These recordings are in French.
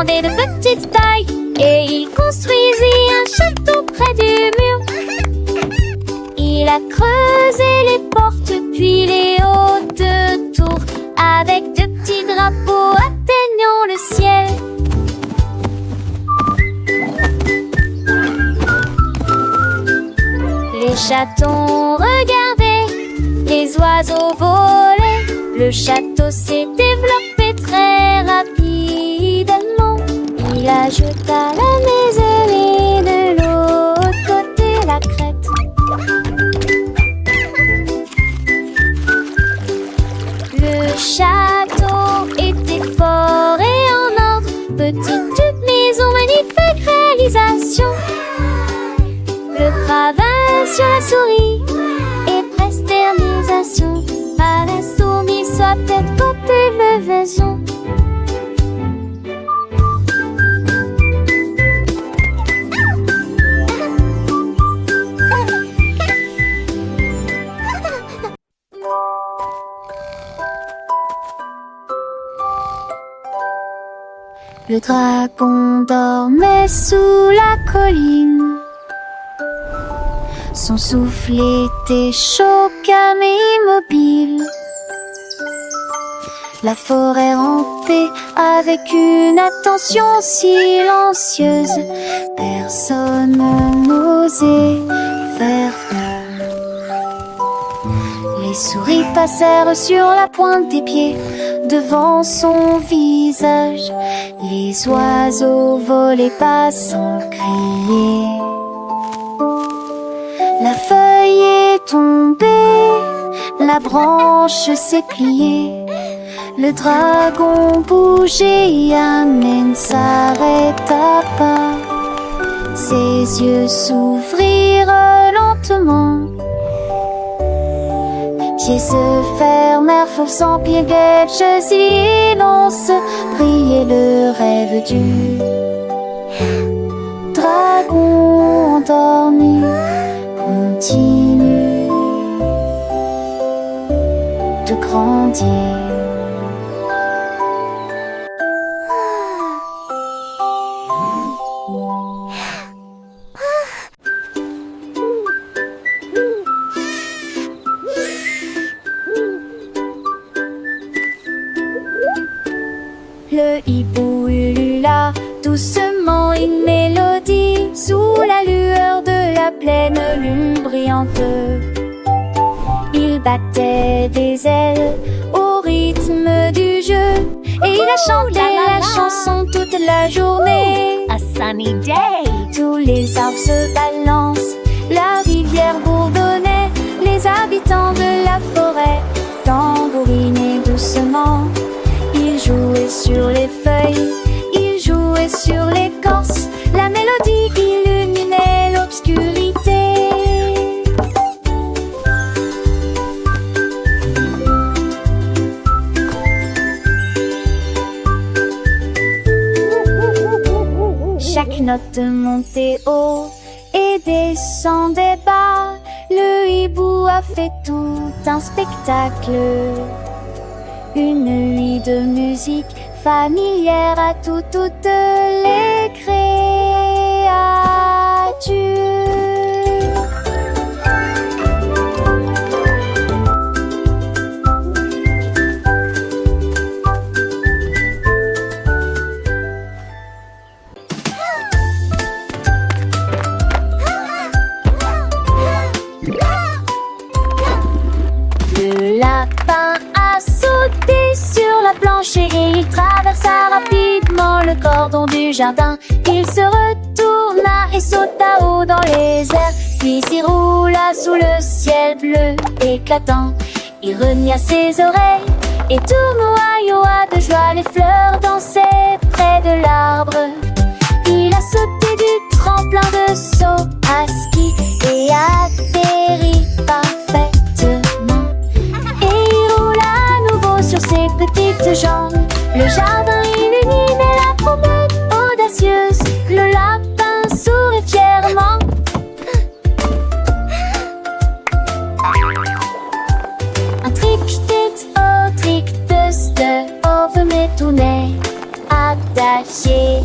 demandait de petite taille et il construisit un château près du mur. Il a creusé les portes puis les hautes tours avec de petits drapeaux atteignant le ciel. Les chatons regardaient, les oiseaux volaient. Le château s'est développé très rapidement. Il ajouta la maison et de l'autre côté la crête. Le château était fort et en ordre. Petite maison, magnifique réalisation. Le travail sur la souris et prestérisation. À la souris soit peut-être quand élévation. Le dragon dormait sous la colline. Son souffle était chaud, calme et immobile. La forêt rampait avec une attention silencieuse. Personne n'osait faire peur. Les souris passèrent sur la pointe des pieds devant son visage. Les oiseaux volaient pas sans crier. La feuille est tombée, la branche s'est pliée. Le dragon bougeait, mais ne s'arrêta pas. Ses yeux s'ouvrirent lentement. Les pieds se fermèrent, forçant piéguet, silence, brillait le rêve du dragon endormi. Continue de grandir. Le hibou ulula doucement une mélodie sous la lueur de la pleine lune brillante. Il battait des ailes au rythme du jeu et il a chanté la chanson toute la journée. A sunny day. Tous les arbres se balancent, la rivière bourdonnait, les habitants de la forêt tambourinaient doucement. Ils jouaient sur les feuilles, ils jouaient sur l'écorce, la mélodie illuminait l'obscurité. Chaque note montait haut et descendait bas. Le hibou a fait tout un spectacle. Une nuit de musique familière à toutes les créatures. Le lapin a sauté sur la planche et il traversa rapidement le cordon du jardin. Il se retourna et sauta haut dans les airs, puis s'y roula sous le ciel bleu éclatant. Il renia ses oreilles et tournoya de joie, les fleurs dansaient près de l'arbre. Il a sauté du tremplin de saut à ski et atterrit parfaitement. Et il roula à nouveau sur ses petites jambes. Le jardin illuminé, la promenade audacieuse. Le lapin sourit fièrement. Un trick-tit, oh trick-test, oh me tourner, attaché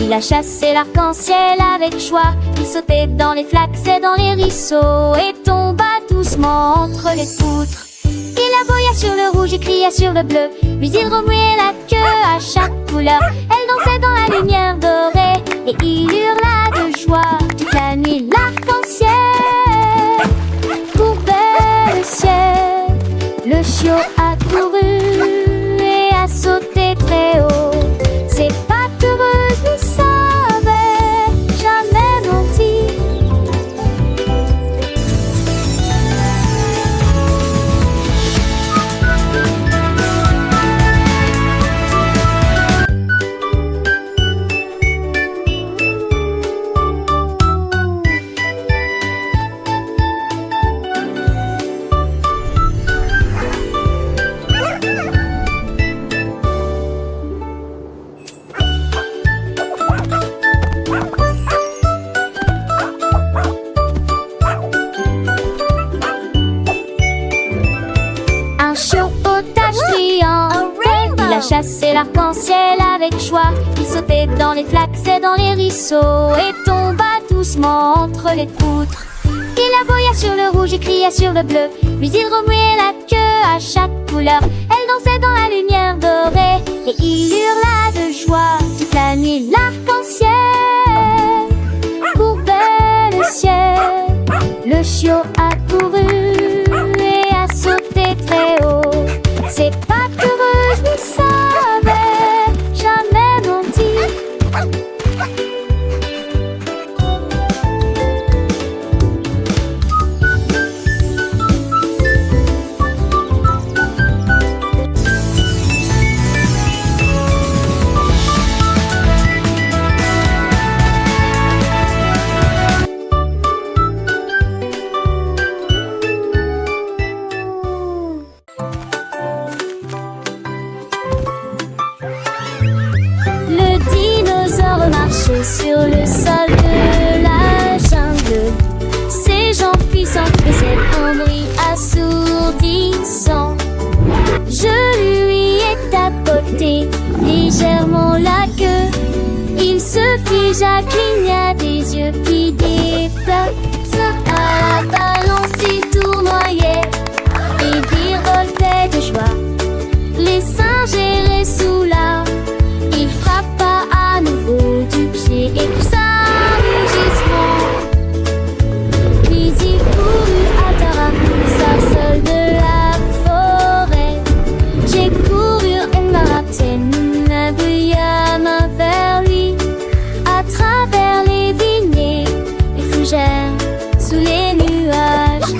Il a chassé l'arc-en-ciel avec joie. Il sautait dans les flaques et dans les ruisseaux et tomba doucement entre les poutres. Il aboya sur le rouge et cria sur le bleu, puis il remuait la queue à chaque couleur. Elle dansait dans la lumière dorée et il hurla de joie toute la nuit. L'arc-en-ciel courbait le ciel. Le chiot a couru et a sauté très haut. Ses pattes heureuses ne savaient jamais mentir. Il a chassé l'arc-en-ciel avec joie. Il sautait dans les flaques et dans les ruisseaux et tomba doucement entre les poutres. Il aboya sur le rouge et cria sur le bleu, puis il remuait la queue à chaque couleur. Elle dansait dans la lumière dorée et il hurla de joie toute la nuit. L'arc-en-ciel courbait le ciel. Le chiot a couru et a sauté très haut. Ses pattes heureuses ne savaient jamais mentir. Sur le sol de la jungle, ses jambes puissantes faisaient un bruit assourdissant. Je lui ai tapoté légèrement la queue. Il se figea, cligna des yeux qui déplacent à la balance. Il tournoyait et virevoltait de joie. Les singes erraient sous l'arbre. Il frappa à nouveau du pied et poussa un rugissement. Puis il courut à Tarapoussa, seul de la forêt. J'ai couru et ma main vers lui. À travers les vignes, les fougères, sous les nuages.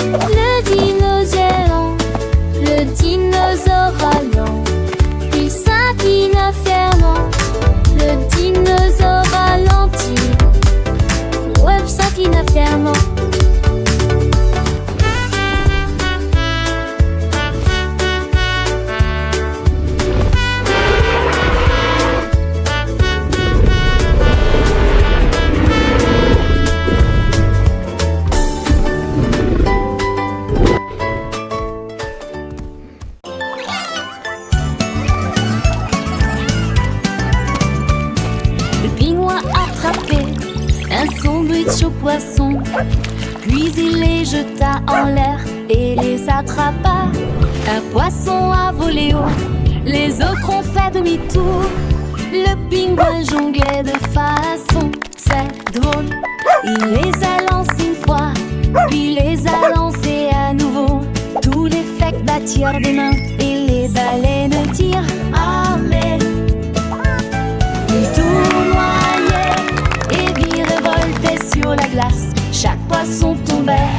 Le dinosaure râlant, il s'inclina fièrement. Le dinosaure ralentit, Web s'inclina fièrement. Poissons, puis il les jeta en l'air et les attrapa. Un poisson a volé haut, les autres ont fait demi-tour. Le pingouin jonglait de façon très drôle. Il les a lancés une fois, puis les a lancés à nouveau. Tous les phecs battirent des mains et les baleines tirent. Ah mais ils tournoyaient et virevoltaient sur la glace. Chaque poisson tombait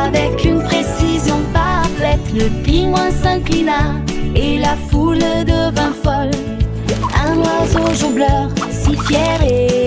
avec une précision parfaite. Le pingouin s'inclina et la foule devint folle. Un oiseau jongleur si fier et